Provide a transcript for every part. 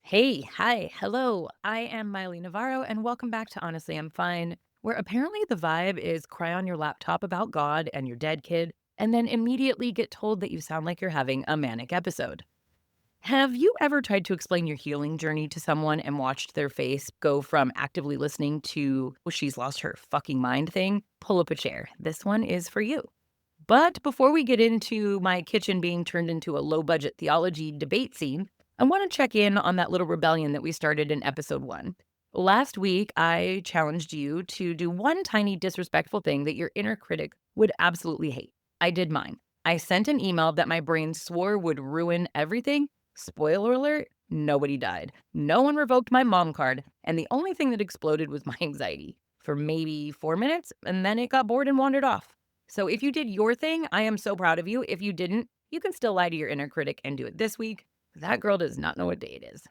Hey, hi, hello. I am Miley Navarro, and welcome back to Honestly, I'm Fine, where apparently the vibe is cry on your laptop about God and your dead kid, and then immediately get told that you sound like you're having a manic episode. Have you ever tried to explain your healing journey to someone and watched their face go from actively listening to, "Well, she's lost her fucking mind" thing? Pull up a chair. This one is for you. But before we get into my kitchen being turned into a low budget theology debate scene, I want to check in on that little rebellion that we started in episode one. Last week, I challenged you to do one tiny disrespectful thing that your inner critic would absolutely hate. I did mine. I sent an email that my brain swore would ruin everything. Spoiler alert, nobody died. No one revoked my mom card. And the only thing that exploded was my anxiety for maybe 4 minutes, and then it got bored and wandered off. So if you did your thing, I am so proud of you. If you didn't, you can still lie to your inner critic and do it this week. That girl does not know what day it is.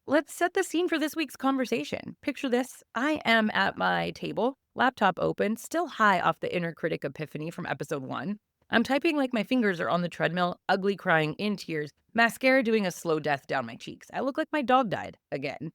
Let's set the scene for this week's conversation. Picture this. I am at my table, laptop open, still high off the inner critic epiphany from episode one. I'm typing like my fingers are on the treadmill, ugly crying in tears, mascara doing a slow death down my cheeks. I look like my dog died again.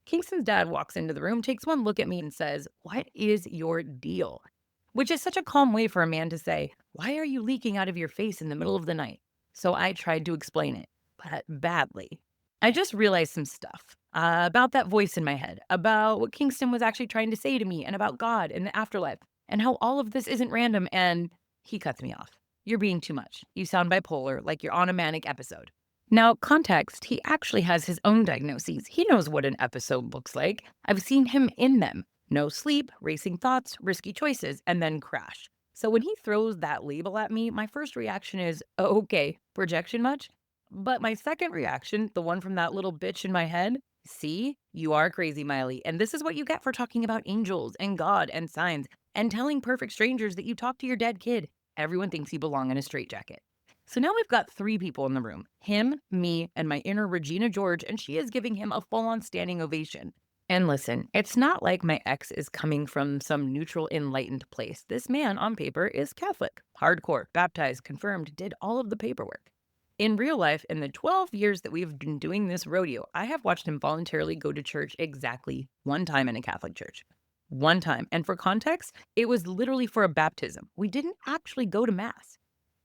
Kingston's dad walks into the room, takes one look at me, and says, "What is your deal?" Which is such a calm way for a man to say, "Why are you leaking out of your face in the middle of the night?" So I tried to explain it, but badly. I just realized some stuff about that voice in my head, about what Kingston was actually trying to say to me, and about God and the afterlife, and how all of this isn't random. And he cuts me off. "You're being too much. You sound bipolar, like you're on a manic episode." Now, context, he actually has his own diagnoses. He knows what an episode looks like. I've seen him in them. No sleep, racing thoughts, risky choices, and then crash. So when he throws that label at me, my first reaction is, "Oh, okay, projection much?" But my second reaction, the one from that little bitch in my head, "See, you are crazy, Miley. And this is what you get for talking about angels and God and signs and telling perfect strangers that you talk to your dead kid. Everyone thinks you belong in a straitjacket." So now we've got three people in the room: him, me, and my inner Regina George, and she is giving him a full on standing ovation. And listen, it's not like my ex is coming from some neutral, enlightened place. This man on paper is Catholic, hardcore, baptized, confirmed, did all of the paperwork. In real life, in the 12 years that we've been doing this rodeo, I have watched him voluntarily go to church exactly one time in a Catholic church. One time. And for context, it was literally for a baptism. We didn't actually go to mass.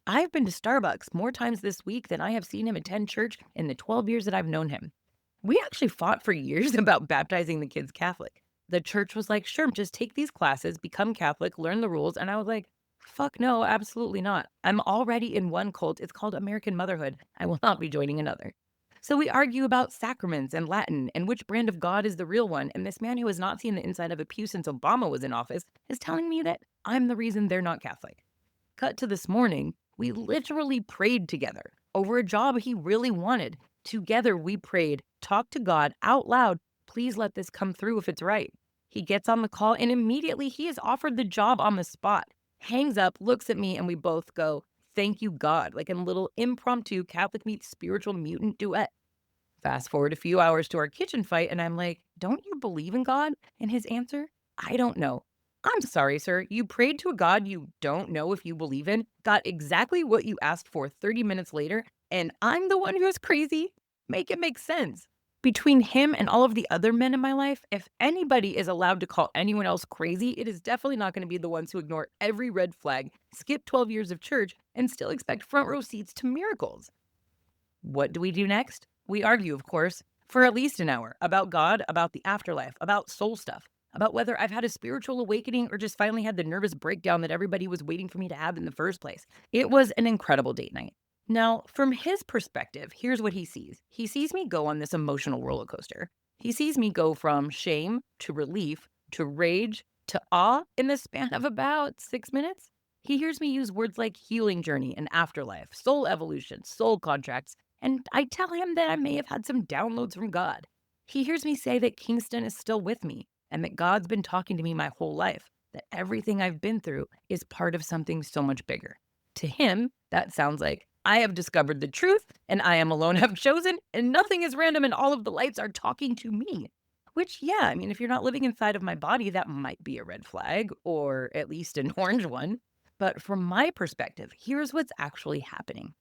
I've been to Starbucks more times this week than I have seen him attend church in the 12 years that I've known him. We actually fought for years about baptizing the kids Catholic. The church was like, "Sure, just take these classes, become Catholic, learn the rules." And I was like, "Fuck no, absolutely not. I'm already in one cult. It's called American Motherhood. I will not be joining another." So we argue about sacraments and Latin and which brand of God is the real one. And this man who has not seen the inside of a pew since Obama was in office is telling me that I'm the reason they're not Catholic. Cut to this morning, we literally prayed together over a job he really wanted. Together, we prayed, talked to God out loud. "Please let this come through if it's right." He gets on the call and immediately he is offered the job on the spot. Hangs up, looks at me, and we both go, "Thank you, God," like a little impromptu Catholic meets spiritual mutant duet. Fast forward a few hours to our kitchen fight, and I'm like, "Don't you believe in God?" And his answer, "I don't know." "I'm sorry, sir. You prayed to a God you don't know if you believe in, got exactly what you asked for 30 minutes later, and I'm the one who's crazy? Make it make sense." Between him and all of the other men in my life, if anybody is allowed to call anyone else crazy, it is definitely not going to be the ones who ignore every red flag, skip 12 years of church, and still expect front row seats to miracles. What do we do next? We argue, of course, for at least an hour about God, about the afterlife, about soul stuff, about whether I've had a spiritual awakening or just finally had the nervous breakdown that everybody was waiting for me to have in the first place. It was an incredible date night. Now, from his perspective, here's what he sees. He sees me go on this emotional roller coaster. He sees me go from shame to relief to rage to awe in the span of about 6 minutes. He hears me use words like healing journey and afterlife, soul evolution, soul contracts, and I tell him that I may have had some downloads from God. He hears me say that Kingston is still with me and that God's been talking to me my whole life, that everything I've been through is part of something so much bigger. To him, that sounds like, "I have discovered the truth and I am alone have chosen, and nothing is random and all of the lights are talking to me." Which, yeah, I mean, if you're not living inside of my body, that might be a red flag, or at least an orange one. But from my perspective, here's what's actually happening.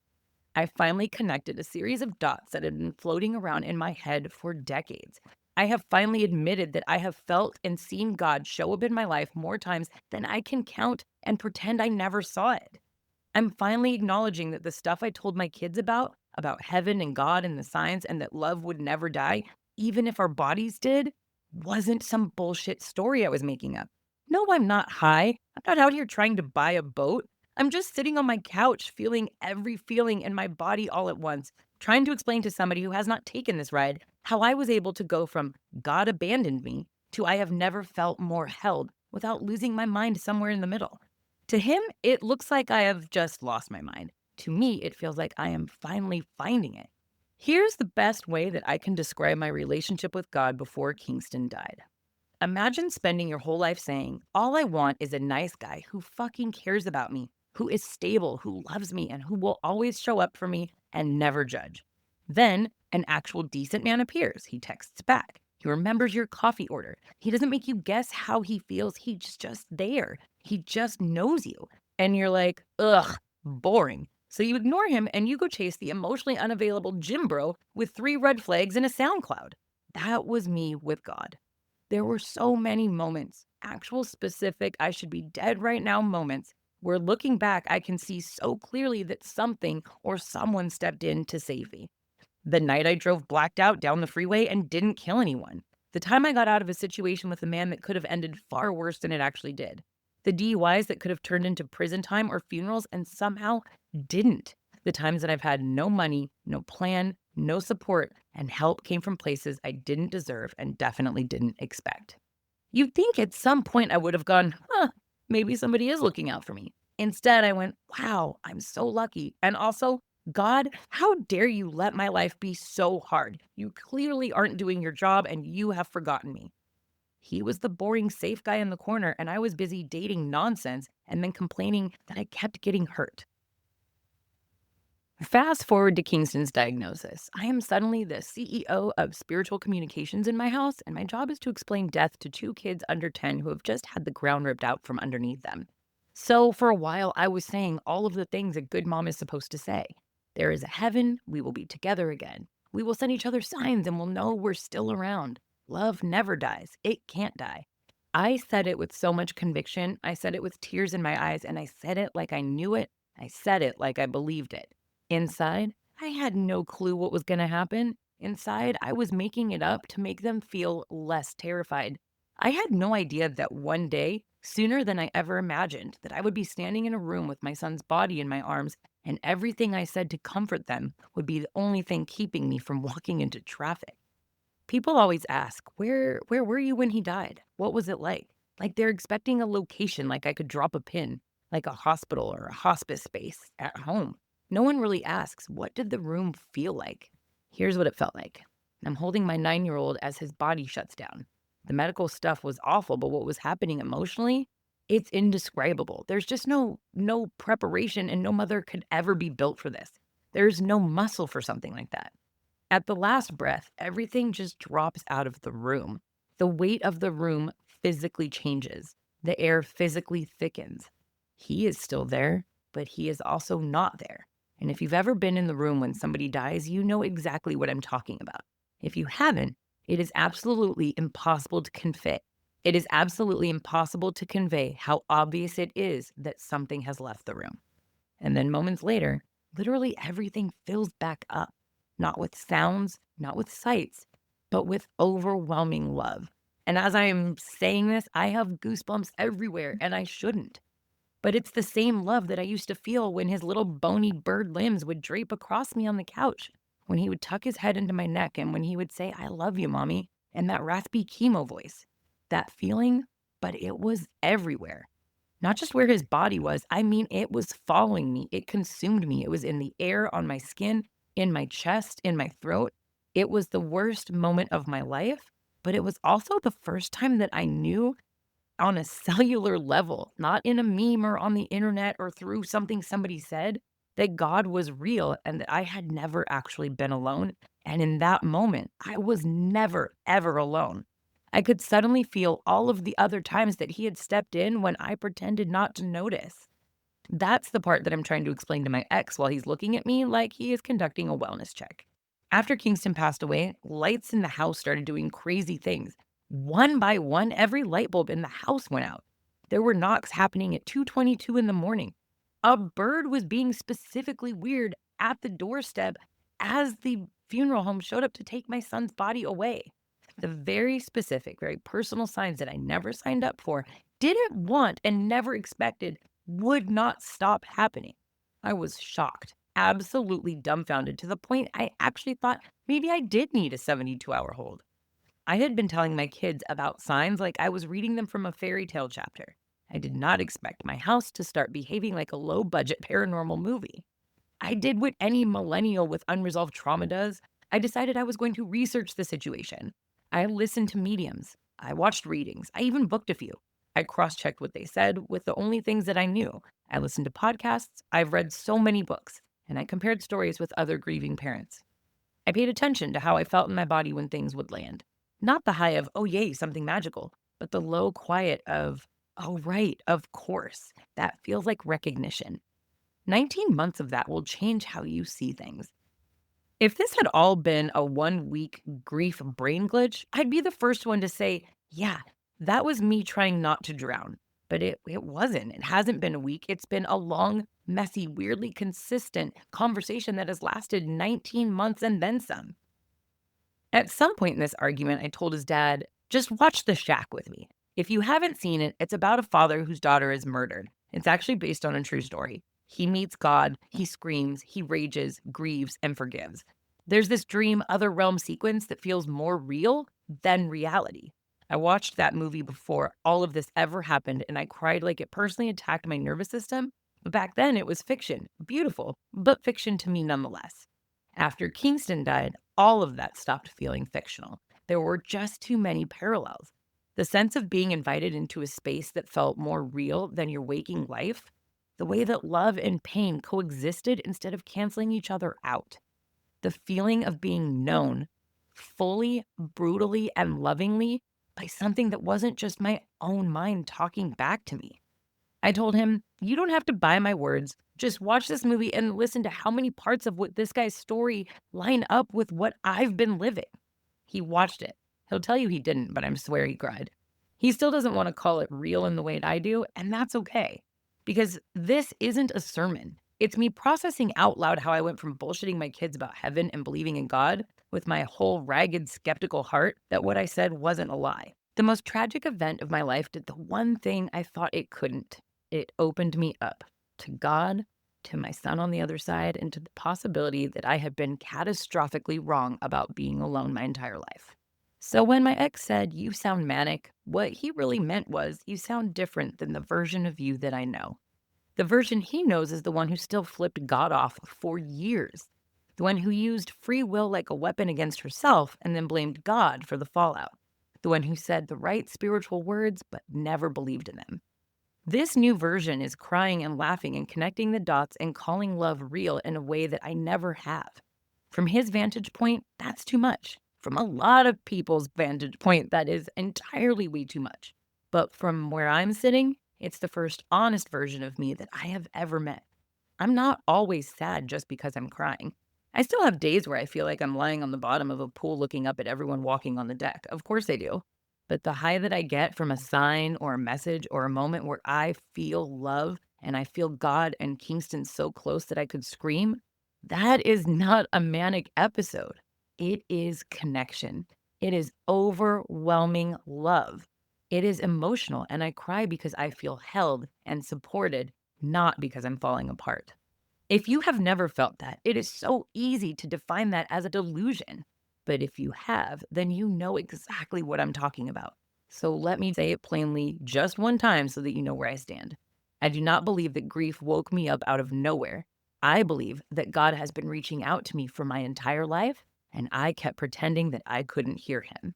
I finally connected a series of dots that had been floating around in my head for decades. I have finally admitted that I have felt and seen God show up in my life more times than I can count and pretend I never saw it. I'm finally acknowledging that the stuff I told my kids about heaven and God and the signs and that love would never die, even if our bodies did, wasn't some bullshit story I was making up. No, I'm not high. I'm not out here trying to buy a boat. I'm just sitting on my couch feeling every feeling in my body all at once, trying to explain to somebody who has not taken this ride how I was able to go from God abandoned me to I have never felt more held without losing my mind somewhere in the middle. To him, it looks like I have just lost my mind. To me, it feels like I am finally finding it. Here's the best way that I can describe my relationship with God before Kingston died. Imagine spending your whole life saying, all I want is a nice guy who fucking cares about me, who is stable, who loves me, and who will always show up for me and never judge. Then an actual decent man appears. He texts back. He remembers your coffee order. He doesn't make you guess how he feels. He's just there. He just knows you. And you're like, ugh, boring. So you ignore him and you go chase the emotionally unavailable gym bro with 3 red flags and a SoundCloud. That was me with God. There were so many moments, actual specific, I should be dead right now moments, where looking back, I can see so clearly that something or someone stepped in to save me. The night I drove blacked out down the freeway and didn't kill anyone. The time I got out of a situation with a man that could have ended far worse than it actually did. The DUIs that could have turned into prison time or funerals and somehow didn't. The times that I've had no money, no plan, no support, and help came from places I didn't deserve and definitely didn't expect. You'd think at some point I would have gone, maybe somebody is looking out for me. Instead, I went, wow, I'm so lucky. And also, God, how dare you let my life be so hard? You clearly aren't doing your job and you have forgotten me. He was the boring, safe guy in the corner, and I was busy dating nonsense and then complaining that I kept getting hurt. Fast forward to Kingston's diagnosis. I am suddenly the CEO of spiritual communications in my house, and my job is to explain death to 2 kids under 10 who have just had the ground ripped out from underneath them. So, for a while, I was saying all of the things a good mom is supposed to say. There is a heaven, we will be together again. We will send each other signs and we'll know we're still around. Love never dies, it can't die. I said it with so much conviction. I said it with tears in my eyes, and I said it like I knew it. I said it like I believed it. Inside, I had no clue what was going to happen. Inside, I was making it up to make them feel less terrified. I had no idea that one day, sooner than I ever imagined, that I would be standing in a room with my son's body in my arms, and everything I said to comfort them would be the only thing keeping me from walking into traffic. People always ask, where were you when he died? What was it like? Like they're expecting a location, like I could drop a pin, like a hospital or a hospice space at home. No one really asks, what did the room feel like? Here's what it felt like. I'm holding my 9-year-old as his body shuts down. The medical stuff was awful, but what was happening emotionally, it's indescribable. There's just no preparation, and no mother could ever be built for this. There's no muscle for something like that. At the last breath, everything just drops out of the room. The weight of the room physically changes. The air physically thickens. He is still there, but he is also not there. And if you've ever been in the room when somebody dies, you know exactly what I'm talking about. If you haven't, it is absolutely impossible to convey. It is absolutely impossible to convey how obvious it is that something has left the room. And then moments later, literally everything fills back up. Not with sounds, not with sights, but with overwhelming love. And as I am saying this, I have goosebumps everywhere, and I shouldn't. But it's the same love that I used to feel when his little bony bird limbs would drape across me on the couch, when he would tuck his head into my neck, and when he would say, I love you, mommy, in that raspy chemo voice. That feeling, but it was everywhere. Not just where his body was, I mean, it was following me. It consumed me. It was in the air, on my skin, in my chest, in my throat. It was the worst moment of my life, but it was also the first time that I knew on a cellular level, not in a meme or on the internet or through something somebody said, that God was real and that I had never actually been alone. And in that moment, I was never, ever alone. I could suddenly feel all of the other times that he had stepped in when I pretended not to notice. That's the part that I'm trying to explain to my ex while he's looking at me like he is conducting a wellness check. After Kingston passed away, lights in the house started doing crazy things. One by one, every light bulb in the house went out. There were knocks happening at 2:22 in the morning. A bird was being specifically weird at the doorstep as the funeral home showed up to take my son's body away. The very specific, very personal signs that I never signed up for, didn't want, and never expected would not stop happening. I was shocked, absolutely dumbfounded, to the point I actually thought maybe I did need a 72-hour hold. I had been telling my kids about signs like I was reading them from a fairy tale chapter. I did not expect my house to start behaving like a low budget paranormal movie. I did what any millennial with unresolved trauma does. I decided I was going to research the situation. I listened to mediums. I watched readings. I even booked a few. I cross checked what they said with the only things that I knew. I listened to podcasts. I've read so many books, and I compared stories with other grieving parents. I paid attention to how I felt in my body when things would land. Not the high of, oh, yay, something magical, but the low quiet of, oh, right, of course. That feels like recognition. 19 months of that will change how you see things. If this had all been a 1 week grief brain glitch, I'd be the first one to say, yeah, that was me trying not to drown. But it wasn't. It hasn't been a week. It's been a long, messy, weirdly consistent conversation that has lasted 19 months and then some. At some point in this argument, I told his dad, just watch The Shack with me. If you haven't seen it, it's about a father whose daughter is murdered. It's actually based on a true story. He meets God, he screams, he rages, grieves, and forgives. There's this dream other realm sequence that feels more real than reality. I watched that movie before all of this ever happened, and I cried like it personally attacked my nervous system. But back then, it was fiction. Beautiful, but fiction to me nonetheless. After Kingston died, all of that stopped feeling fictional. There were just too many parallels. The sense of being invited into a space that felt more real than your waking life, the way that love and pain coexisted instead of canceling each other out, the feeling of being known fully, brutally, and lovingly by something that wasn't just my own mind talking back to me. I told him, you don't have to buy my words. Just watch this movie and listen to how many parts of what this guy's story line up with what I've been living. He watched it. He'll tell you he didn't, but I swear he cried. He still doesn't want to call it real in the way I do, and that's okay. Because this isn't a sermon. It's me processing out loud how I went from bullshitting my kids about heaven and believing in God with my whole ragged, skeptical heart that what I said wasn't a lie. The most tragic event of my life did the one thing I thought it couldn't. It opened me up to God, to my son on the other side, and to the possibility that I had been catastrophically wrong about being alone my entire life. So when my ex said, you sound manic, what he really meant was, you sound different than the version of you that I know. The version he knows is the one who still flipped God off for years. The one who used free will like a weapon against herself and then blamed God for the fallout. The one who said the right spiritual words but never believed in them. This new version is crying and laughing and connecting the dots and calling love real in a way that I never have. From his vantage point, that's too much. From a lot of people's vantage point, that is entirely way too much. But from where I'm sitting, it's the first honest version of me that I have ever met. I'm not always sad just because I'm crying. I still have days where I feel like I'm lying on the bottom of a pool looking up at everyone walking on the deck. Of course I do. But the high that I get from a sign or a message or a moment where I feel love and I feel God and Kingston so close that I could scream, that is not a manic episode. It is connection. It is overwhelming love. It is emotional, and I cry because I feel held and supported, not because I'm falling apart. If you have never felt that, it is so easy to define that as a delusion. But if you have, then you know exactly what I'm talking about. So let me say it plainly just one time so that you know where I stand. I do not believe that grief woke me up out of nowhere. I believe that God has been reaching out to me for my entire life, and I kept pretending that I couldn't hear him.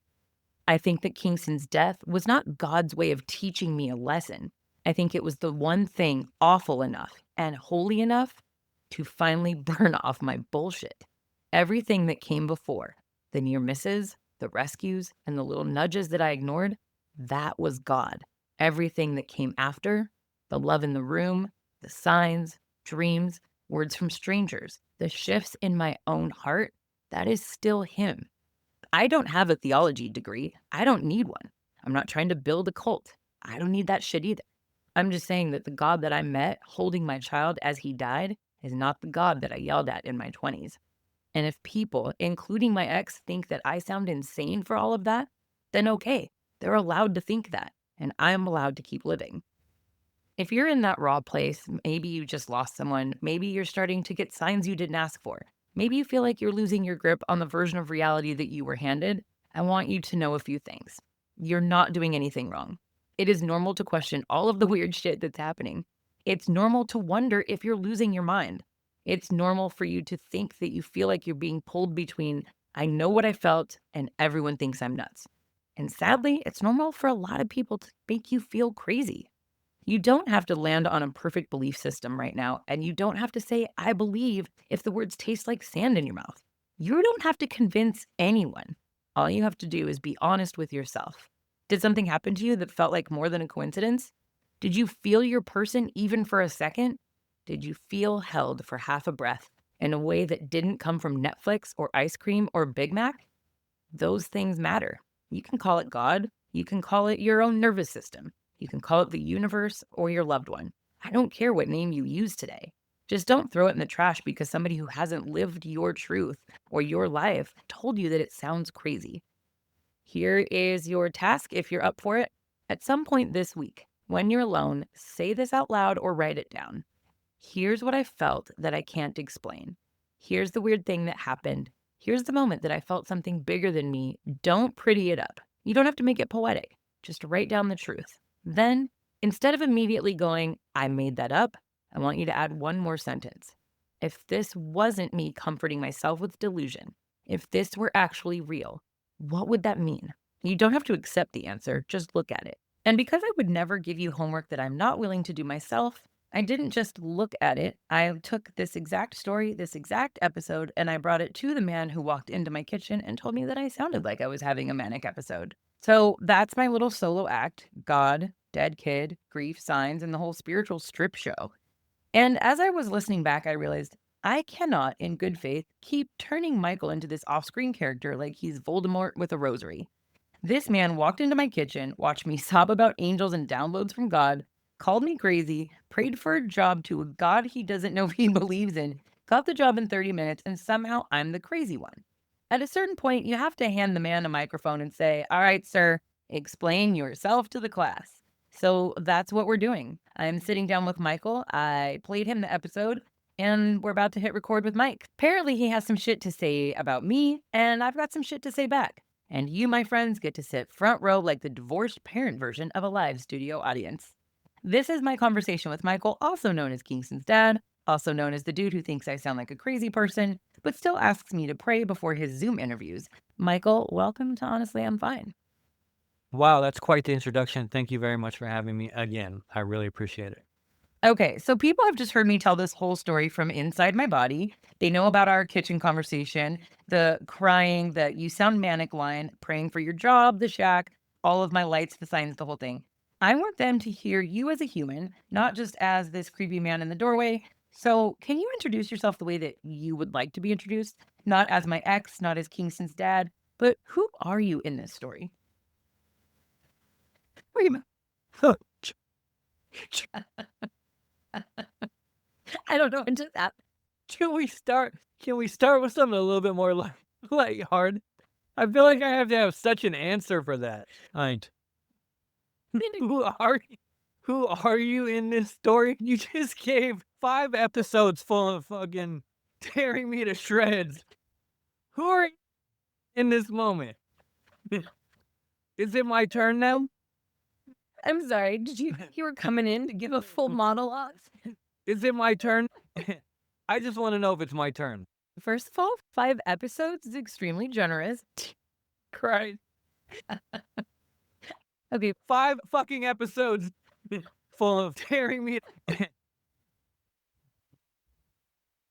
I think that Kingston's death was not God's way of teaching me a lesson. I think it was the one thing awful enough and holy enough to finally burn off my bullshit. Everything that came before, the near misses, the rescues, and the little nudges that I ignored, that was God. Everything that came after, the love in the room, The signs, dreams, words from strangers, the shifts in my own heart, that is still him. I don't have a theology degree. I don't need one. I'm not trying to build a cult. I don't need that shit either. I'm just saying that the God that I met holding my child as he died is not the God that I yelled at in my 20s. And if people, including my ex, think that I sound insane for all of that, then okay, they're allowed to think that, and I'm allowed to keep living. If you're in that raw place, maybe you just lost someone, maybe you're starting to get signs you didn't ask for, maybe you feel like you're losing your grip on the version of reality that you were handed, I want you to know a few things. You're not doing anything wrong. It is normal to question all of the weird shit that's happening. It's normal to wonder if you're losing your mind. It's normal for you to think that you feel like you're being pulled between, I know what I felt, and everyone thinks I'm nuts. And sadly, it's normal for a lot of people to make you feel crazy. You don't have to land on a perfect belief system right now, and you don't have to say, I believe, if the words taste like sand in your mouth. You don't have to convince anyone. All you have to do is be honest with yourself. Did something happen to you that felt like more than a coincidence? Did you feel your person even for a second? Did you feel held for half a breath in a way that didn't come from Netflix or ice cream or Big Mac? Those things matter. You can call it God. You can call it your own nervous system. You can call it the universe or your loved one. I don't care what name you use today. Just don't throw it in the trash because somebody who hasn't lived your truth or your life told you that it sounds crazy. Here is your task if you're up for it. At some point this week, when you're alone, say this out loud or write it down. Here's what I felt that I can't explain. Here's the weird thing that happened. Here's the moment that I felt something bigger than me. Don't pretty it up. You don't have to make it poetic. Just write down the truth. Then, instead of immediately going, I made that up, I want you to add one more sentence. If this wasn't me comforting myself with delusion, if this were actually real, what would that mean? You don't have to accept the answer, just look at it. And because I would never give you homework that I'm not willing to do myself, I didn't just look at it. I took this exact story, this exact episode, and I brought it to the man who walked into my kitchen and told me that I sounded like I was having a manic episode. So that's my little solo act: God, dead kid, grief, signs, and the whole spiritual strip show. And as I was listening back, I realized I cannot, in good faith, keep turning Michael into this off screen character like he's Voldemort with a rosary. This man walked into my kitchen, watched me sob about angels and downloads from God, called me crazy, prayed for a job to a God he doesn't know if he believes in, got the job in 30 minutes, and somehow I'm the crazy one. At a certain point, you have to hand the man a microphone and say, all right, sir, explain yourself to the class. So that's what we're doing. I'm sitting down with Michael. I played him the episode, and we're about to hit record with Mike. Apparently, he has some shit to say about me, and I've got some shit to say back. And you, my friends, get to sit front row like the divorced parent version of a live studio audience. This is my conversation with Michael, also known as Kingston's dad, also known as the dude who thinks I sound like a crazy person, but still asks me to pray before his Zoom interviews. Michael, welcome to Honestly, I'm Fine. Wow, that's quite the introduction. Thank you very much for having me again. I really appreciate it. Okay, so people have just heard me tell this whole story from inside my body. They know about our kitchen conversation, the crying, the you sound manic line, praying for your job, the shack, all of my lights, the signs, the whole thing. I want them to hear you as a human, not just as this creepy man in the doorway. So, can you introduce yourself the way that you would like to be introduced? Not as my ex, not as Kingston's dad, but who are you in this story? Wait a minute. I don't know. Into that. Can we start? Can we start with something a little bit more lighthearted? I feel like I have to have such an answer for that. Who are you? Who are you in this story? You just gave 5 episodes full of fucking tearing me to shreds. Who are you in this moment? Is it my turn now? I'm sorry. You were coming in to give a full monologue? Is it my turn? I just want to know if it's my turn. First of all, 5 episodes is extremely generous. Christ. Okay, 5 fucking episodes full of tearing me.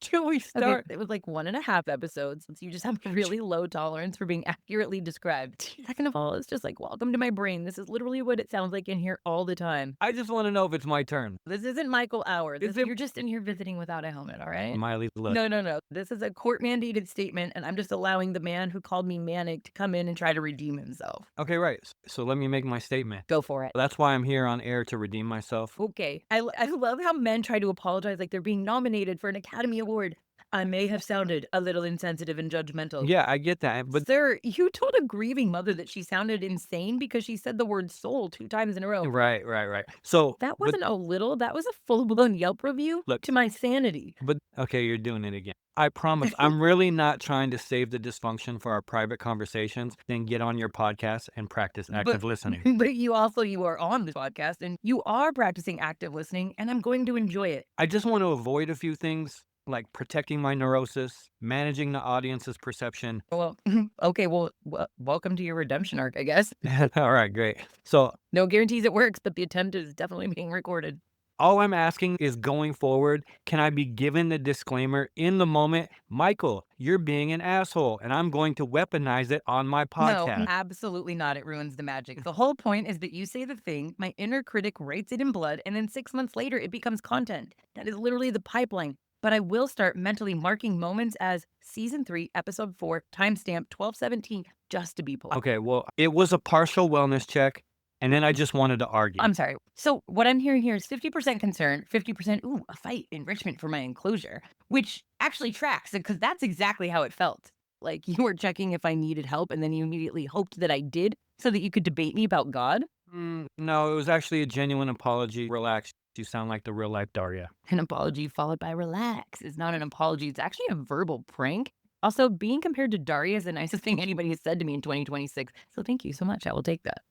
Till we Okay, start. it was like 1.5 episodes. So you just have a really low tolerance for being accurately described. Second of all, it's just like, welcome to my brain. This is literally what it sounds like in here all the time. I just wanna know if it's my turn. This isn't Michael Hour. Is This it You're just in here visiting without a helmet, all right? Miley, look. No, no, no. This is a court-mandated statement, and I'm just allowing the man who called me Manic to come in and try to redeem himself. Okay, right. So let me make my statement. Go for it. That's why I'm here on air to redeem myself. Okay. I love how men try to apologize like they're being nominated for an Academy Award. I may have sounded a little insensitive and judgmental. Yeah, I get that, but Sir, you told a grieving mother that she sounded insane because she said the word soul 2 times in a row. right, right, right. So, That but wasn't a little, that was a full-blown Yelp review look, to my sanity. but okay, you're doing it again. I promise, I'm really not trying to save the dysfunction for our private conversations. Then get on your podcast and practice But active listening. but you are on the podcast and you are practicing active listening, and I'm going to enjoy it. I just want to avoid a few things like protecting my neurosis, managing the audience's perception. Well, okay, well, welcome to your redemption arc, I guess. All right, great. So, No guarantees it works, but the attempt is definitely being recorded. all I'm asking is going forward, can I be given the disclaimer in the moment, Michael, you're being an asshole, and I'm going to weaponize it on my No, podcast? absolutely not. It ruins the magic. The whole point is that you say the thing, my inner critic writes it in blood, and then 6 months later, it becomes content. That is literally the pipeline. But I will start mentally marking moments as season 3, episode 4, timestamp 1217, just to be polite. Okay, well, it was a partial wellness check, and then I just wanted to argue. I'm sorry. So what I'm hearing here is 50% concern, 50%, ooh, a fight, enrichment for my enclosure, which actually tracks because that's exactly how it felt. Like you were checking if I needed help and then you immediately hoped that I did so that you could debate me about God. No, it was actually a genuine apology. Relax. You sound like the real life Daria. An apology followed by relax is not an apology. It's actually a verbal prank. Also, being compared to Daria is the nicest thing anybody has said to me in 2026. So thank you so much. I will take that.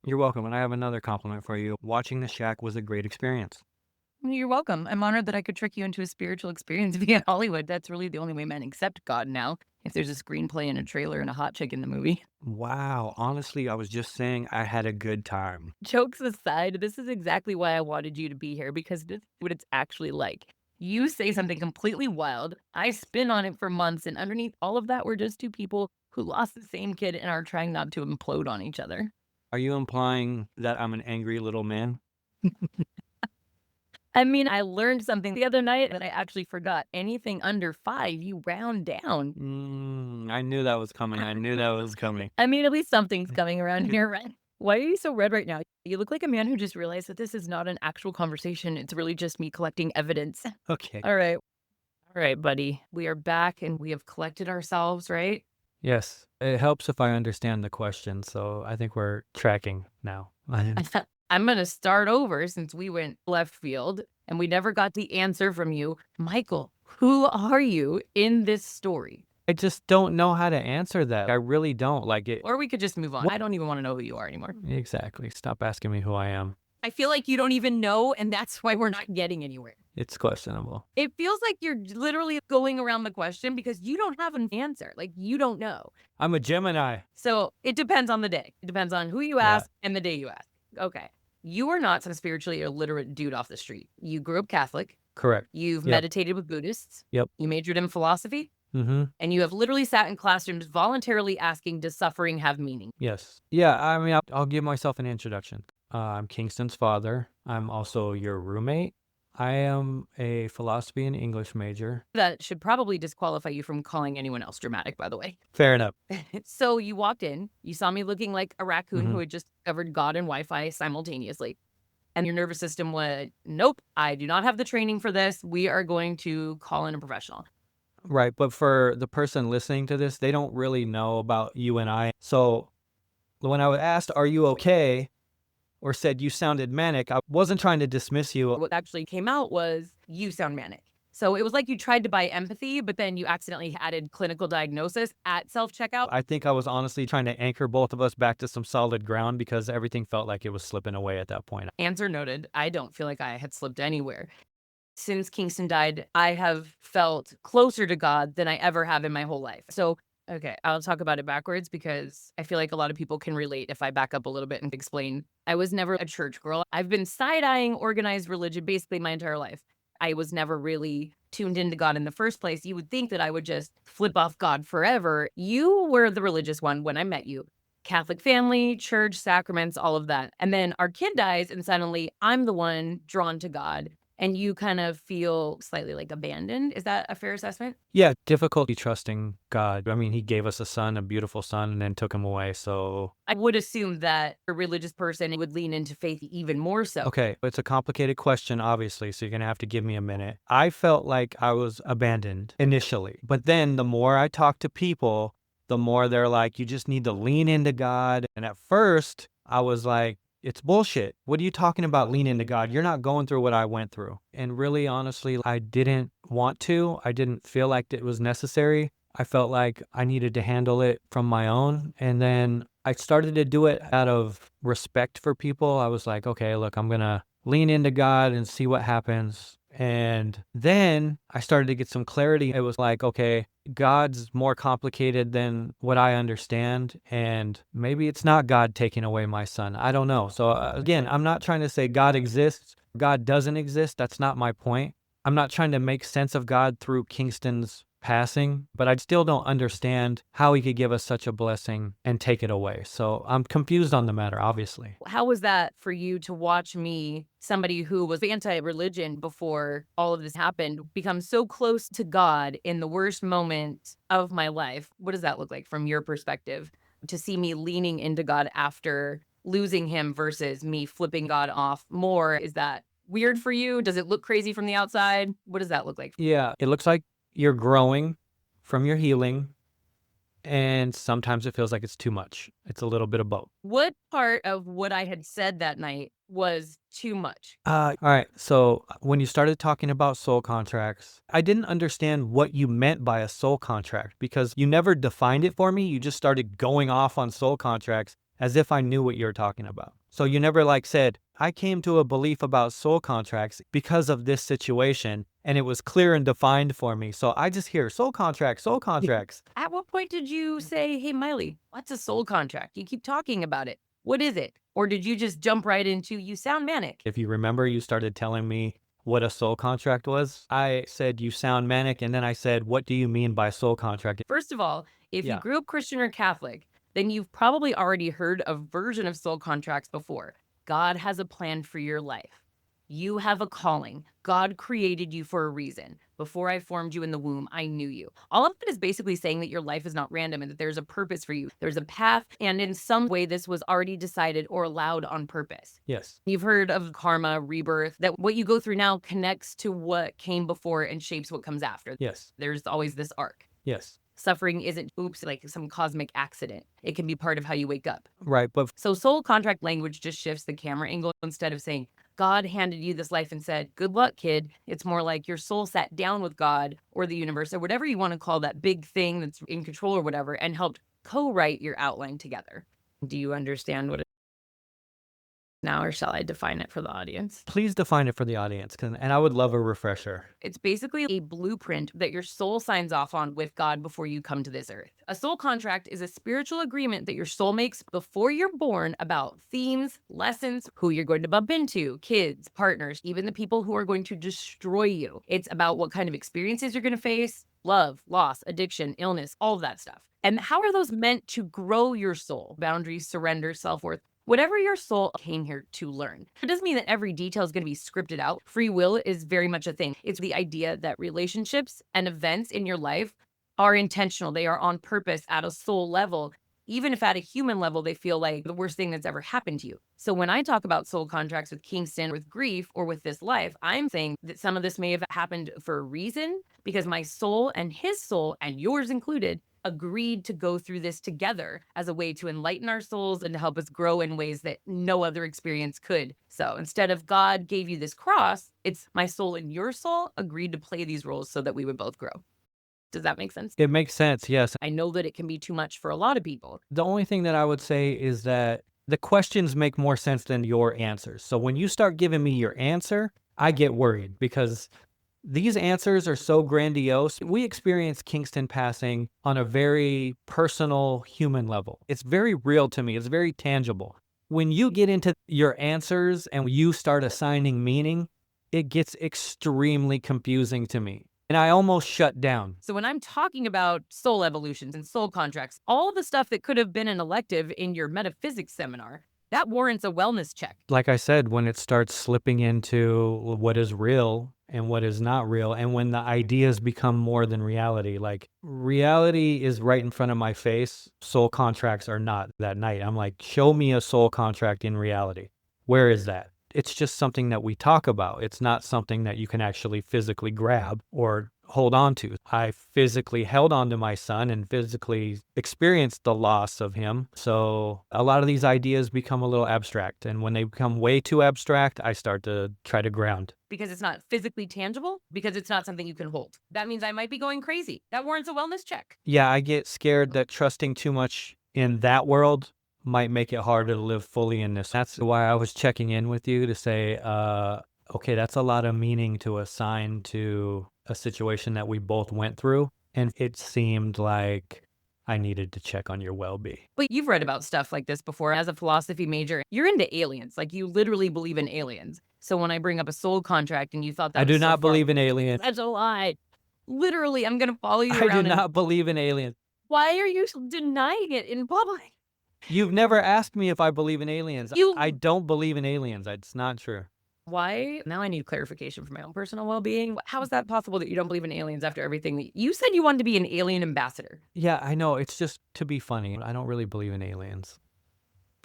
You're welcome, and I have another compliment for you. Watching The Shack was a great experience. You're welcome. I'm honored that I could trick you into a spiritual experience via Hollywood. That's really the only way men accept God now. If there's a screenplay and a trailer and a hot chick in the movie. Wow, honestly, I was just saying I had a good time. Jokes aside, this is exactly why I wanted you to be here because this is what it's actually like. You say something completely wild, I spin on it for months, and underneath all of that, we're just two people who lost the same kid and are trying not to implode on each other. Are you implying that I'm an angry little man? I mean, I learned something the other night that I actually forgot. Anything under 5, you round down. I knew that was coming. I knew that was coming. I mean, at least something's coming around here, right? Why are you so red right now? You look like a man who just realized that this is not an actual conversation. It's really just me collecting evidence. Okay. All right. All right, buddy. We are back and we have collected ourselves, right? Yes, it helps if I understand the question, so I think we're tracking now. I'm going to start over since we went left field and we never got the answer from you. Michael, who are you in this story? I just don't know how to answer that. I really don't like it. Or we could just move on. I don't even want to know who you are anymore. Exactly. Stop asking me who I am. I feel like you don't even know, and that's why we're not getting anywhere. It's questionable. It feels like you're literally going around the question because you don't have an answer. Like, you don't know. I'm a Gemini. So it depends on the day. It depends on who you Yeah. ask and the day you ask. Okay. You are not some spiritually illiterate dude off the street. You grew up Catholic. Correct. You've Yep. meditated with Buddhists. Yep. You majored in philosophy. Mm-hmm. And you have literally sat in classrooms voluntarily asking, does suffering have meaning? Yes. Yeah, I mean, I'll give myself an introduction. I'm Kingston's father. I'm also your roommate. I am a philosophy and English major. That should probably disqualify you from calling anyone else dramatic, by the way. Fair enough. So you walked in, you saw me looking like a raccoon Mhm. who had just discovered God and Wi-Fi simultaneously. And your nervous system went, nope, I do not have the training for this. We are going to call in a professional. Right, but for the person listening to this, they don't really know about you and I. So when I was asked, are you okay? Or said you sounded manic, I wasn't trying to dismiss you. What actually came out was you sound manic. So it was like you tried to buy empathy, but then you accidentally added clinical diagnosis at self-checkout. I think I was honestly trying to anchor both of us back to some solid ground because everything felt like it was slipping away at that point. Answer noted. I don't feel like I had slipped anywhere. Since Kingston died, I have felt closer to God than I ever have in my whole life. So, okay, I'll talk about it backwards because I feel like a lot of people can relate if I back up a little bit and explain. I was never a church girl. I've been side-eyeing organized religion basically my entire life. I was never really tuned into God in the first place, you would think that I would just flip off God forever. You were the religious one when I met you. Catholic family, church, sacraments, all of that. And then our kid dies, and suddenly I'm the one drawn to God. And you kind of feel slightly like abandoned. Is that a fair assessment? Yeah, difficulty trusting God. I mean, he gave us a son, a beautiful son, and then took him away. So, I would assume that a religious person would lean into faith even more so. okay, it's a complicated question, obviously. So you're going to have to give me a minute. I felt like I was abandoned initially. But then the more I talked to people, the more they're like, you just need to lean into God. And at first, I was like, it's bullshit. What are you talking about, lean into God? You're not going through what I went through. And really, honestly, I didn't want to. I didn't feel like it was necessary. I felt like I needed to handle it from my own. And then I started to do it out of respect for people. I was like, okay, look, I'm going to lean into God and see what happens. And then I started to get some clarity. It was like, okay, God's more complicated than what I understand. And maybe it's not God taking away my son. I don't know. So again, I'm not trying to say God exists, God doesn't exist. That's not my point. I'm not trying to make sense of God through Kingston's passing, but I still don't understand how he could give us such a blessing and take it away. So I'm confused on the matter, obviously. How was that for you to watch me, somebody who was anti-religion before all of this happened, become so close to God in the worst moment of my life? What does that look like from your perspective? To see me leaning into God after losing him versus me flipping God off more, is that weird for you? Does it look crazy from the outside? What does that look like? Yeah, it looks like you're growing from your healing, and sometimes it feels like it's too much. It's a little bit of both. What part of what I had said that night was too much? All right. So when you started talking about soul contracts, I didn't understand what you meant by a soul contract because you never defined it for me. You just started going off on soul contracts as if I knew what you were talking about. So you never like said, I came to a belief about soul contracts because of this situation, and it was clear and defined for me. So I just hear soul contracts, soul contracts. At what point did you say, "Hey, Miley, what's a soul contract? You keep talking about it. What is it?" Or did you just jump right into, "You sound manic"? If you remember, you started telling me what a soul contract was. I said, you sound manic. And then I said, what do you mean by soul contract? First of all, if you Yeah. grew up Christian or Catholic, then you've probably already heard a version of soul contracts before. God has a plan for your life. You have a calling. God created you for a reason. Before I formed you in the womb, I knew you. All of it is basically saying that your life is not random and that there's a purpose for you. There's a path, and in some way, this was already decided or allowed on purpose. Yes. You've heard of karma, rebirth, that what you go through now connects to what came before and shapes what comes after. Yes. There's always this arc. Yes. Suffering isn't, oops, like some cosmic accident. It can be part of how you wake up. Right. But So soul contract language just shifts the camera angle. Instead of saying, God handed you this life and said, good luck, kid. It's more like your soul sat down with God or the universe or whatever you want to call that big thing that's in control or whatever and helped co-write your outline together. Do you understand what it is now, or shall I define it for the audience? please define it for the audience, and I would love a refresher. It's basically a blueprint that your soul signs off on with God before you come to this earth. A soul contract is a spiritual agreement that your soul makes before you're born about themes, lessons, who you're going to bump into, kids, partners, even the people who are going to destroy you. It's about what kind of experiences you're going to face, love, loss, addiction, illness, all of that stuff. And how are those meant to grow your soul? Boundaries, surrender, self-worth. Whatever your soul came here to learn. It doesn't mean that every detail is going to be scripted out. Free will is very much a thing. It's the idea that relationships and events in your life are intentional. They are on purpose at a soul level, even if at a human level, they feel like the worst thing that's ever happened to you. So when I talk about soul contracts with Kingston, with grief, or with this life, I'm saying that some of this may have happened for a reason because my soul and his soul, and yours included, agreed to go through this together as a way to enlighten our souls and to help us grow in ways that no other experience could. So instead of God gave you this cross, it's my soul and your soul agreed to play these roles so that we would both grow. Does that make sense? It makes sense, yes. I know that it can be too much for a lot of people. The only thing that I would say is that the questions make more sense than your answers. So when you start giving me your answer, I get worried because these answers are so grandiose. We experience Kingston passing on a very personal human level. It's very real to me. It's very tangible. When you get into your answers and you start assigning meaning, it gets extremely confusing to me. And I almost shut down. So when I'm talking about soul evolutions and soul contracts, all the stuff that could have been an elective in your metaphysics seminar, that warrants a wellness check. Like I said, when it starts slipping into what is real and what is not real, and when the ideas become more than reality, like reality is right in front of my face, soul contracts are not that night. I'm like, show me a soul contract in reality. Where is that? It's just something that we talk about. It's not something that you can actually physically grab or hold on to. I physically held on to my son and physically experienced the loss of him. So a lot of these ideas become a little abstract. And when they become way too abstract, I start to try to ground. Because it's not physically tangible, because it's not something you can hold. That means I might be going crazy. That warrants a wellness check. Yeah, I get scared that trusting too much in that world might make it harder to live fully in this. That's why I was checking in with you to say, okay, that's a lot of meaning to assign to a situation that we both went through. And it seemed like I needed to check on your well-being. But you've read about stuff like this before. As a philosophy major, you're into aliens. Like, you literally believe in aliens. So when I bring up a soul contract and you thought I that do was so not far, believe in aliens. that's a lie. Literally, I'm going to follow you I do around. And not believe in aliens. why are you denying it in public? You've never asked me if I believe in aliens. You I don't believe in aliens. It's not true. Why? Now I need clarification for my own personal well-being. How is that possible that you don't believe in aliens after everything that you said you wanted to be an alien ambassador? Yeah, I know. It's just to be funny. I don't really believe in aliens.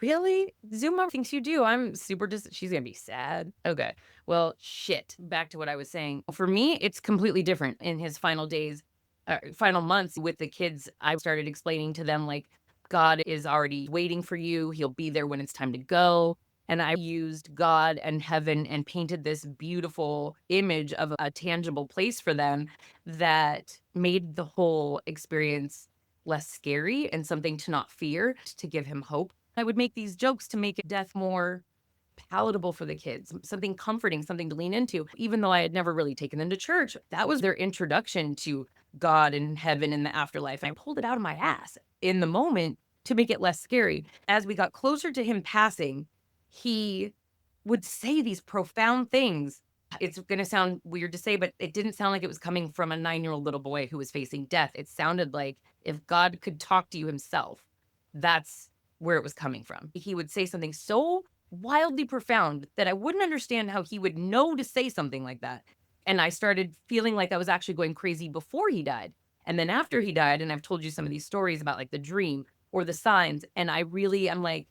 Really? Zuma thinks you do. I'm super she's gonna be sad. Okay. Well, shit. Back to what I was saying. For me, it's completely different. In his final days, final months with the kids, I started explaining to them, like, God is already waiting for you. He'll be there when it's time to go. And I used God and heaven and painted this beautiful image of a tangible place for them that made the whole experience less scary and something to not fear, to give him hope. I would make these jokes to make death more palatable for the kids, something comforting, something to lean into. Even though I had never really taken them to church, that was their introduction to God and heaven and the afterlife. I pulled it out of my ass in the moment to make it less scary. As we got closer to him passing, he would say these profound things. It's going to sound weird to say, but it didn't sound like it was coming from a 9-year-old little boy who was facing death. It sounded like if God could talk to you himself, that's where it was coming from. He would say something so wildly profound that I wouldn't understand how he would know to say something like that. And I started feeling like I was actually going crazy before he died. And then after he died, and I've told you some of these stories about like the dream or the signs, and I'm like,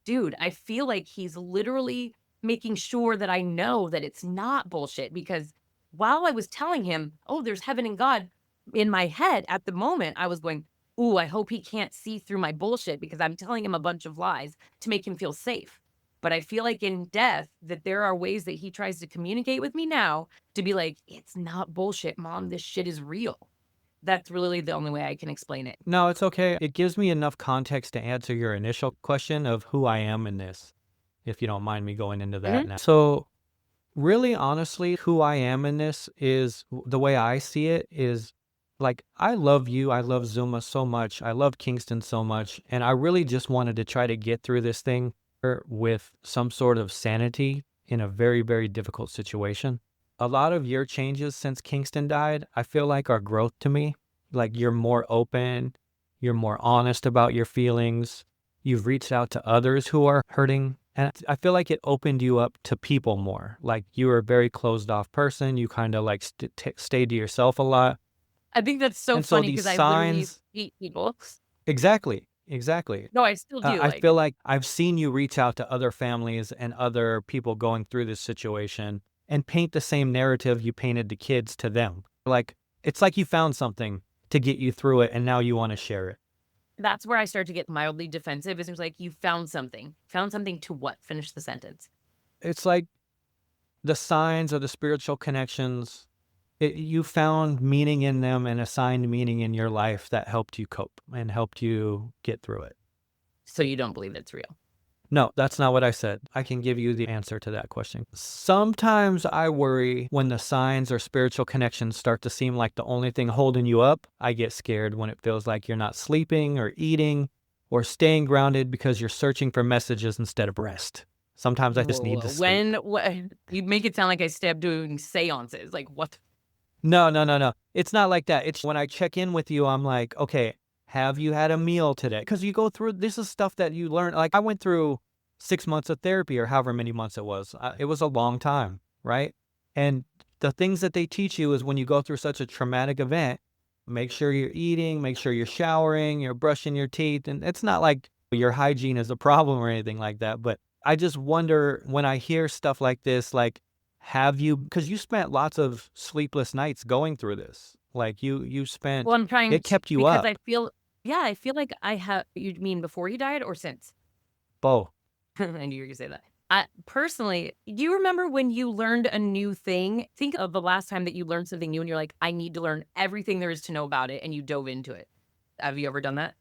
dude, I feel like he's literally making sure that I know that it's not bullshit, because while I was telling him, oh, there's heaven and God, in my head at the moment, I was going, ooh, I hope he can't see through my bullshit because I'm telling him a bunch of lies to make him feel safe. But I feel like in death that there are ways that he tries to communicate with me now to be like, it's not bullshit, mom. This shit is real. That's really the only way I can explain it. No, it's okay. It gives me enough context to answer your initial question of who I am in this, if you don't mind me going into that Mhm. now. So, really, honestly, who I am in this is the way I see it is like, I love you. I love Zuma so much. I love Kingston so much. And I really just wanted to try to get through this thing with some sort of sanity in a very, very difficult situation. A lot of your changes since Kingston died, I feel like are growth to me. Like, you're more open, you're more honest about your feelings. You've reached out to others who are hurting. And I feel like it opened you up to people more. Like, you were a very closed off person. You kind of like stayed to yourself a lot. I think that's so And so funny these because I literally signs, hate people. exactly, exactly. No, I still do. I Like, feel like I've seen you reach out to other families and other people going through this situation and paint the same narrative you painted the kids to them. Like, it's like you found something to get you through it and now you want to share it. that's where I start to get mildly defensive. It seems like you found something. Found something to what? Finish the sentence. It's like the signs or the spiritual connections, you found meaning in them and assigned meaning in your life that helped you cope and helped you get through it. So you don't believe it's real. No, that's not what I said. I can give you the answer to that question. Sometimes I worry when the signs or spiritual connections start to seem like the only thing holding you up. I get scared when it feels like you're not sleeping or eating or staying grounded because you're searching for messages instead of rest. Sometimes I just need to Whoa. sleep. When you make it sound like I stabbed doing seances. Like, what? No, no, no, no. It's not like that. It's when I check in with you, I'm like, "Okay, have you had a meal today?" Because you go through this is stuff that you learn. Like, I went through 6 months of therapy or however many months it was. It was a long time, right? And the things that they teach you is when you go through such a traumatic event, make sure you're eating, make sure you're showering, you're brushing your teeth, and it's not like your hygiene is a problem or anything like that, but I just wonder when I hear stuff like this, like, have you because you spent lots of sleepless nights going through this. Like, you spent Well, I'm trying it to kept you because up, I feel yeah, I feel like I have you mean before he died or since? both. I knew you were gonna say that. I personally, do you remember when you learned a new thing? Think of the last time that you learned something new and you're like, "I need to learn everything there is to know about it," and you dove into it. Have you ever done that?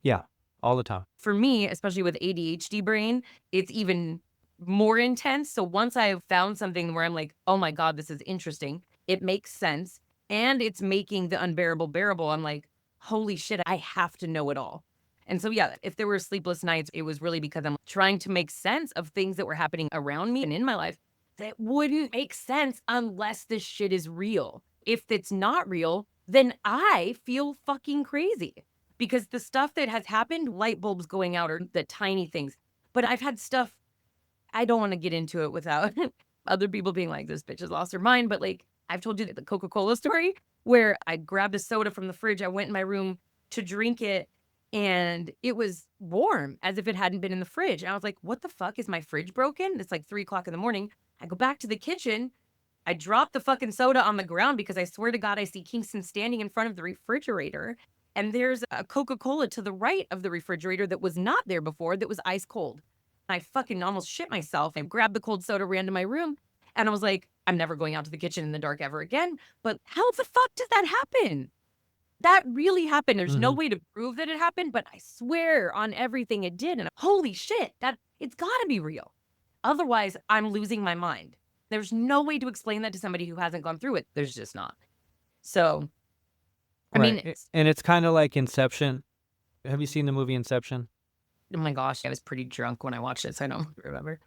Yeah, all the time. For me, especially with ADHD brain, it's even more intense. So once I have found something where I'm like, "Oh my god, this is interesting. It makes sense, and it's making the unbearable bearable." I'm like, "Holy shit, I have to know it all." And so, yeah, if there were sleepless nights, it was really because I'm trying to make sense of things that were happening around me and in my life that wouldn't make sense unless this shit is real. If it's not real, then I feel fucking crazy. Because the stuff that has happened, light bulbs going out, or the tiny things. But I've had stuff I don't wanna get into it without other people being like, "This bitch has lost her mind," but, like, I've told you the Coca-Cola story where I grabbed a soda from the fridge, I went in my room to drink it, and it was warm as if it hadn't been in the fridge, and I was like, "What the fuck? Is my fridge broken?" It's like 3 o'clock in the morning. I go back to the kitchen, I dropped the fucking soda on the ground because I swear to God, I see Kingston standing in front of the refrigerator, and there's a Coca-Cola to the right of the refrigerator that was not there before that was ice cold. I fucking almost shit myself and grabbed the cold soda, ran to my room, and I was like, "I'm never going out to the kitchen in the dark ever again." But how the fuck did that happen? That really happened. There's no Mhm. way to prove that it happened, but I swear on everything it did. And holy shit, that it's gotta be real. Otherwise, I'm losing my mind. There's no way to explain that to somebody who hasn't gone through it. There's just not. So, I Right, mean, and it's kinda like Inception. Have you seen the movie Inception? oh my gosh, I was pretty drunk when I watched it, so I don't remember.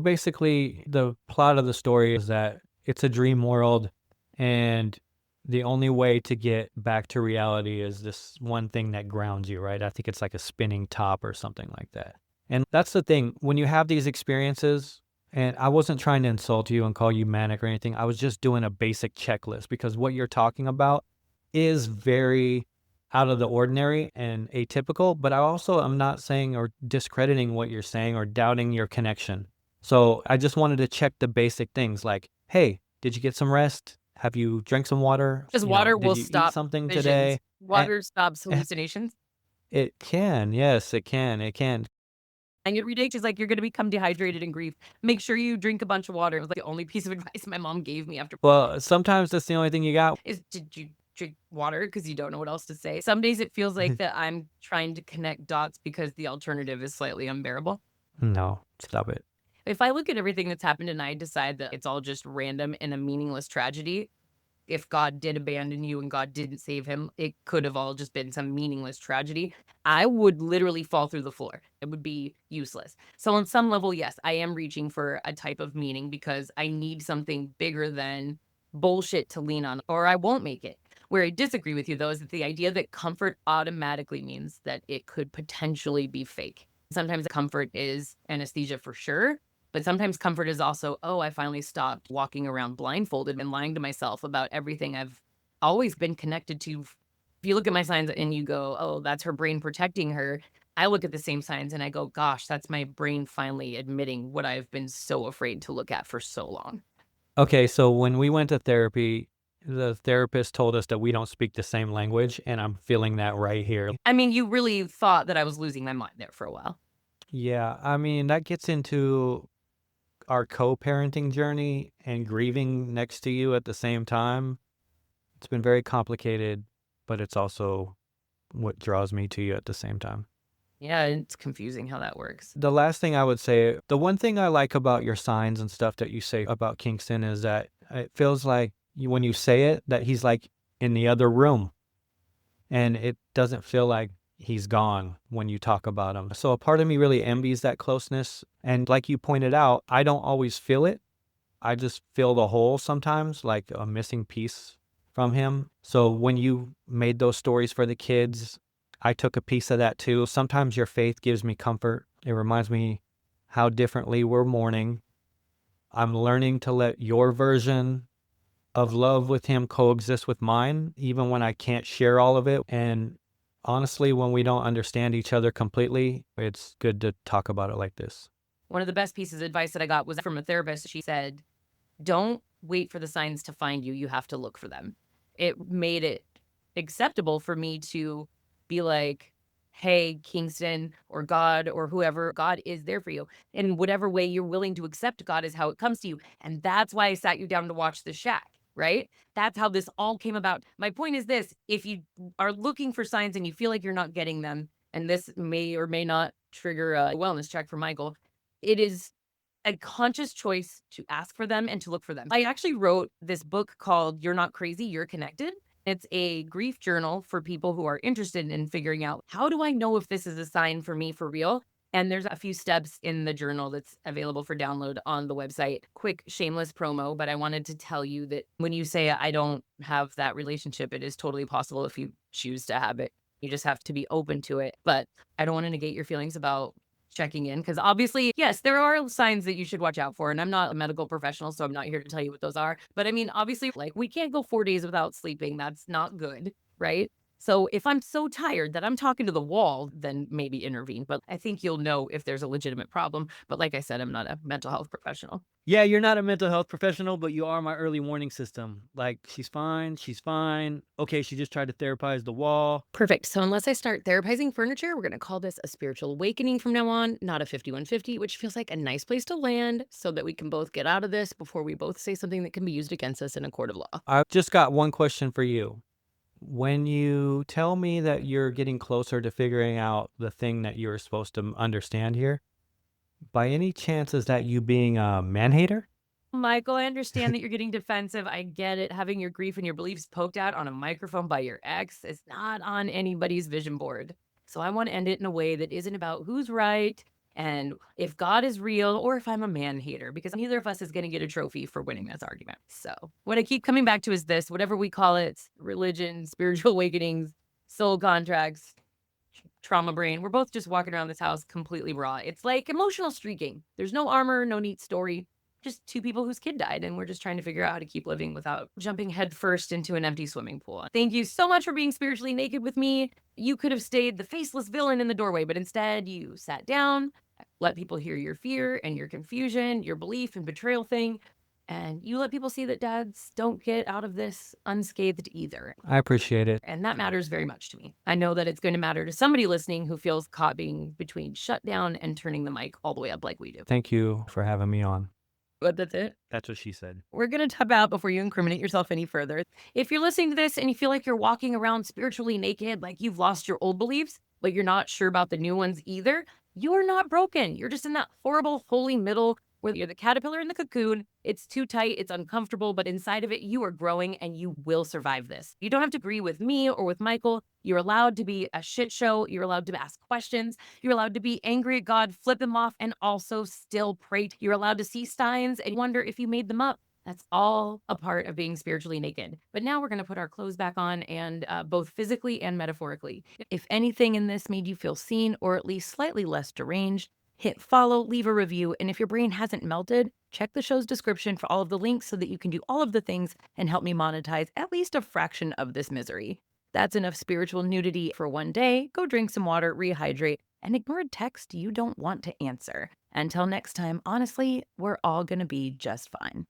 Basically, the plot of the story is that it's a dream world, and the only way to get back to reality is this one thing that grounds you, right? I think it's like a spinning top or something like that. And that's the thing, when you have these experiences, and I wasn't trying to insult you and call you manic or anything, I was just doing a basic checklist because what you're talking about is very out of the ordinary and atypical, but I also am not saying or discrediting what you're saying or doubting your connection. So I just wanted to check the basic things like, hey, did you get some rest? Have you drank some water? Because water Did will you eat stop something visions. today? And Water stops eh, hallucinations. it can, yes, it can, it can. And every day she's like, "You're gonna become dehydrated and grief. Make sure you drink a bunch of water." It was like the only piece of advice my mom gave me after Well, sometimes that's the only thing you got. is, "Did you drink water?" Because you don't know what else to say. Some days it feels like that I'm trying to connect dots because the alternative is slightly unbearable. No, stop it. If I look at everything that's happened and I decide that it's all just random and a meaningless tragedy, if God did abandon you and God didn't save him, it could have all just been some meaningless tragedy. I would literally fall through the floor. It would be useless. So, on some level, yes, I am reaching for a type of meaning because I need something bigger than bullshit to lean on, or I won't make it. Where I disagree with you, though, is that the idea that comfort automatically means that it could potentially be fake. Sometimes comfort is anesthesia for sure, but sometimes comfort is also, oh, I finally stopped walking around blindfolded and lying to myself about everything I've always been connected to. If you look at my signs and you go, oh, that's her brain protecting her. I look at the same signs and I go, gosh, that's my brain finally admitting what I've been so afraid to look at for so long. Okay, so when we went to therapy, the therapist told us that we don't speak the same language, and I'm feeling that right here. I mean, you really thought that I was losing my mind there for a while. Yeah, I mean, that gets into our co-parenting journey and grieving next to you at the same time. It's been very complicated, but it's also what draws me to you at the same time. Yeah, it's confusing how that works. The last thing I would say, the one thing I like about your signs and stuff that you say about Kingston is that it feels like when you say it, that he's like in the other room and it doesn't feel like he's gone when you talk about him. So a part of me really envies that closeness. And like you pointed out, I don't always feel it. I just feel the hole sometimes, like a missing piece. from him. So when you made those stories for the kids, I took a piece of that too. Sometimes your faith gives me comfort. It reminds me how differently we're mourning. I'm learning to let your version of love with him coexist with mine, even when I can't share all of it. And honestly, when we don't understand each other completely, it's good to talk about it like this. One of the best pieces of advice that I got was from a therapist. She said, don't wait for the signs to find you. You have to look for them. It made it acceptable for me to be like, hey, Kingston or God or whoever, God is there for you. In whatever way you're willing to accept God is how it comes to you. And that's why I sat you down to watch The Shack, right? That's how this all came about. My point is this: if you are looking for signs and you feel like you're not getting them, and this may or may not trigger a wellness check for Michael, it is a conscious choice to ask for them and to look for them. I actually wrote this book called You're Not Crazy, You're Connected. It's a grief journal for people who are interested in figuring out, how do I know if this is a sign for me for real? And there's a few steps in the journal that's available for download on the website. Quick shameless promo, but I wanted to tell you that when you say I don't have that relationship, it is totally possible if you choose to have it. You just have to be open to it. But I don't want to negate your feelings about checking in, because obviously, yes, there are signs that you should watch out for. And I'm not a medical professional, so I'm not here to tell you what those are. But I mean, obviously, like, we can't go 4 days without sleeping. That's not good, right? So if I'm so tired that I'm talking to the wall, then maybe intervene. But I think you'll know if there's a legitimate problem. But like I said, I'm not a mental health professional. Yeah, you're not a mental health professional, but you are my early warning system. Like, she's fine. She's fine. Okay, she just tried to therapize the wall. Perfect. So unless I start therapizing furniture, we're going to call this a spiritual awakening from now on, not a 5150, which feels like a nice place to land so that we can both get out of this before we both say something that can be used against us in a court of law. I've just got one question for you. When you tell me that you're getting closer to figuring out the thing that you're supposed to understand here, by any chance is that you being a man hater? Michael, I understand that you're getting defensive. I get it. Having your grief and your beliefs poked out on a microphone by your ex is not on anybody's vision board. So I want to end it in a way that isn't about who's right and if God is real or if I'm a man hater, because neither of us is going to get a trophy for winning this argument. So what I keep coming back to is this: whatever we call it, religion, spiritual awakenings, soul contracts, trauma brain, we're both just walking around this house completely raw. It's like emotional streaking. There's no armor, no neat story, just two people whose kid died, and we're just trying to figure out how to keep living without jumping headfirst into an empty swimming pool. Thank you so much for being spiritually naked with me. You could have stayed the faceless villain in the doorway, but instead you sat down, let people hear your fear and your confusion, your belief and betrayal thing, and you let people see that dads don't get out of this unscathed either. I appreciate it. And that matters very much to me. I know that it's going to matter to somebody listening who feels caught being between shut down and turning the mic all the way up like we do. Thank you for having me on. But that's it. That's what she said. We're going to tap out before you incriminate yourself any further. If you're listening to this and you feel like you're walking around spiritually naked, like you've lost your old beliefs, but you're not sure about the new ones either, you're not broken. You're just in that horrible, holy middle where you're the caterpillar in the cocoon. It's too tight, it's uncomfortable, but inside of it, you are growing and you will survive this. You don't have to agree with me or with Michael. You're allowed to be a shit show. You're allowed to ask questions. You're allowed to be angry at God, flip him off, and also still pray. You're allowed to see signs and wonder if you made them up. That's all a part of being spiritually naked. But now we're going to put our clothes back on, and both physically and metaphorically. If anything in this made you feel seen or at least slightly less deranged, hit follow, leave a review, and if your brain hasn't melted, check the show's description for all of the links so that you can do all of the things and help me monetize at least a fraction of this misery. That's enough spiritual nudity for one day. Go drink some water, rehydrate, and ignore a text you don't want to answer. Until next time, honestly, we're all going to be just fine.